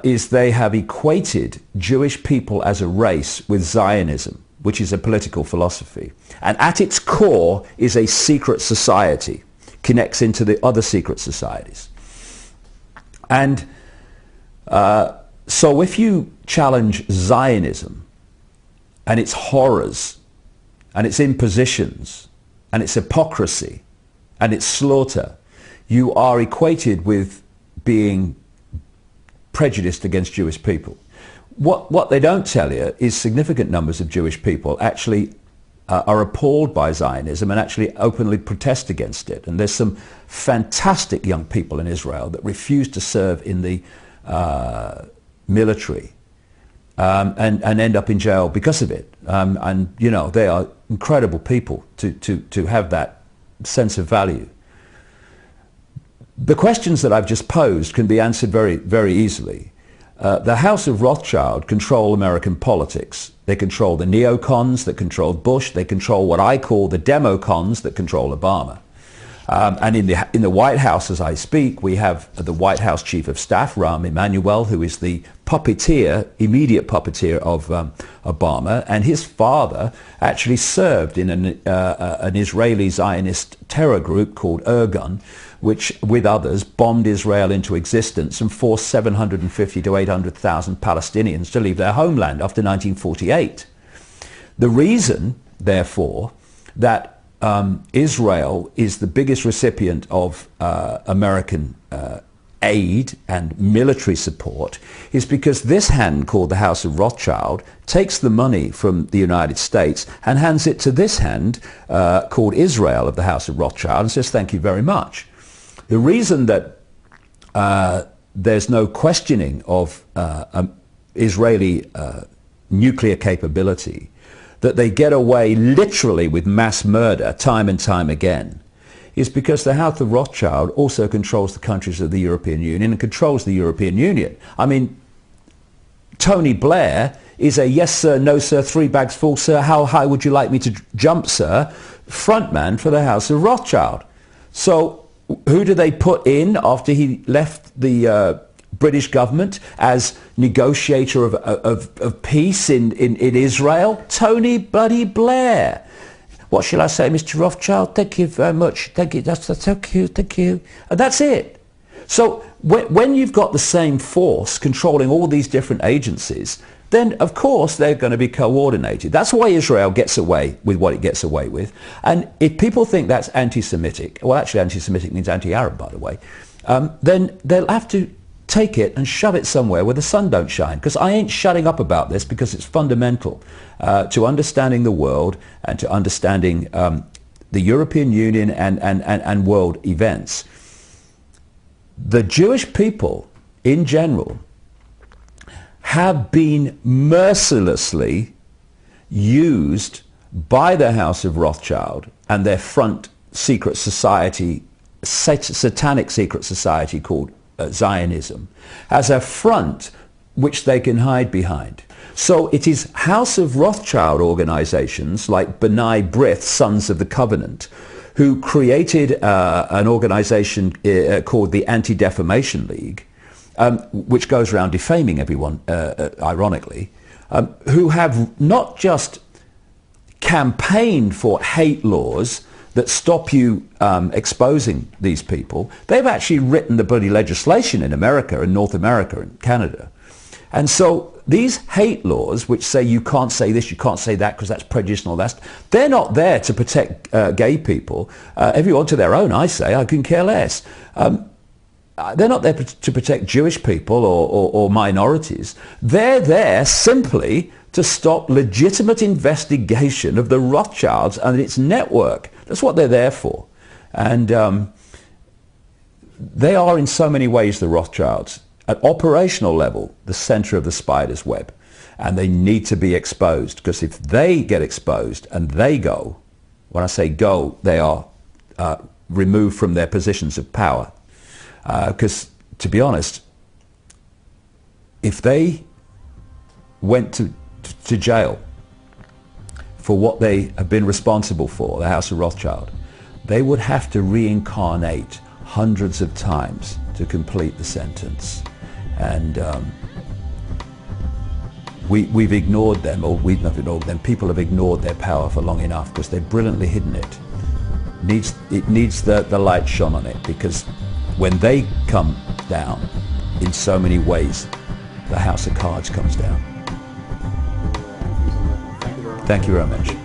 Speaker 1: is they have equated Jewish people as a race with Zionism, which is a political philosophy. And at its core is a secret society, connects into the other secret societies. And so if you challenge Zionism and its horrors and its impositions and its hypocrisy and its slaughter, you are equated with being prejudiced against Jewish people. What they don't tell you is significant numbers of Jewish people actually are appalled by Zionism and actually openly protest against it. And there's some fantastic young people in Israel that refuse to serve in the military and end up in jail because of it. And, you know, they are incredible people to have that sense of value. The questions that I've just posed can be answered very, very easily. The House of Rothschild control American politics. They control the neocons that controlled Bush. They control what I call the democons that control Obama. And in the White House, as I speak, we have the White House Chief of Staff, Rahm Emanuel, who is the puppeteer, immediate puppeteer of Obama, and his father actually served in an Israeli Zionist terror group called Irgun, which, with others, bombed Israel into existence and forced 750 to 800,000 Palestinians to leave their homeland after 1948. The reason, therefore, that Israel is the biggest recipient of American aid and military support is because this hand, called the House of Rothschild, takes the money from the United States and hands it to this hand, called Israel, of the House of Rothschild, and says, thank you very much. The reason that there's no questioning of Israeli nuclear capability, that they get away literally with mass murder time and time again, is because the House of Rothschild also controls the countries of the European Union and controls the European Union. I mean, Tony Blair is a yes sir, no sir, 3 bags full sir, how high would you like me to jump sir, frontman for the House of Rothschild. So who do they put in after he left the British government as negotiator of peace in Israel? Tony Bloody Blair. What shall I say, Mr. Rothschild? Thank you very much. Thank you. Thank you. And that's it. So when you've got the same force controlling all these different agencies, then of course they're going to be coordinated. That's why Israel gets away with what it gets away with. And if people think that's anti-Semitic, well, actually anti-Semitic means anti-Arab, by the way, then they'll have to take it and shove it somewhere where the sun don't shine. Because I ain't shutting up about this, because it's fundamental to understanding the world and to understanding the European Union and world events. The Jewish people in general have been mercilessly used by the House of Rothschild and their front secret society, satanic secret society called Zionism, as a front which they can hide behind. So it is House of Rothschild organizations like B'nai B'rith, Sons of the Covenant, who created an organization called the Anti-Defamation League, which goes around defaming everyone, ironically, who have not just campaigned for hate laws that stop you exposing these people, they've actually written the bloody legislation in America and North America and Canada. And so these hate laws, which say you can't say this, you can't say that because that's prejudice and all that, they're not there to protect gay people. Everyone to their own, I say. I couldn't care less. They're not there to protect Jewish people or minorities. They're there simply to stop legitimate investigation of the Rothschilds and its network. That's what they're there for. And they are in so many ways, the Rothschilds, at operational level, the center of the spider's web. And they need to be exposed, because if they get exposed and they go, when I say go, they are removed from their positions of power. Because, to be honest, if they went to jail for what they have been responsible for, the House of Rothschild, they would have to reincarnate hundreds of times to complete the sentence. And we've ignored them, or we've not ignored them, people have ignored their power for long enough because they've brilliantly hidden it. It needs the light shone on it, because when they come down, in so many ways, the house of cards comes down.
Speaker 2: Thank you very much.
Speaker 1: Thank you very much.